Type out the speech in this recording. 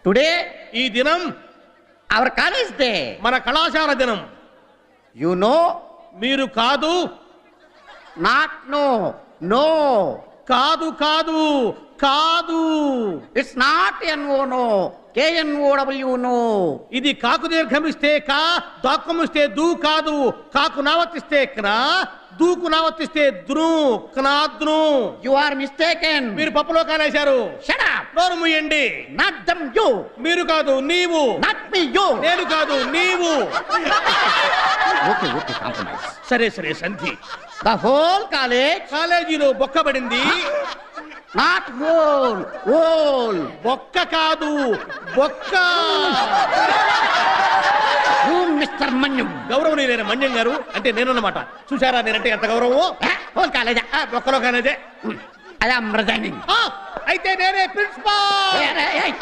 Today ఈ దినం hour college day. మన కళాశాల దినం. You know. మీరు కాదు. Not no. నో. కాదు కాదు కాదు. It's not N O. KNOW know. ఇది కాకు దీర్ఘమిస్తే కా, దాక్కుమిస్తే దూ కాదు. కాకు నావర్తిస్తే క్నా, దూకు నావర్తిస్తే ద్రు, క్నాద్రు. You are mistaken. మీరు పప్పులో కాలేశారు. Shut up. నోరు మూయండి. Not dum you. మీరు కాదు నీవు. Not me you. నేను కాదు నీవు. Okay okay compromise. సరే సరే సంధి. The whole college. కాలేజీలో బొక్కబడింది. Not whole. హోల్. బొక్క కాదు బొక్క. మిస్టర్ మన్యం. గౌరవనీయులైన మన్యం గారు అంటే నేనన్నమాట. చూసారా నేనంటే ఎంత గౌరవమో. Whole college. బొక్కలో కాలేజే. I am resigning. అయితే నేనే ప్రిన్సిపాల్.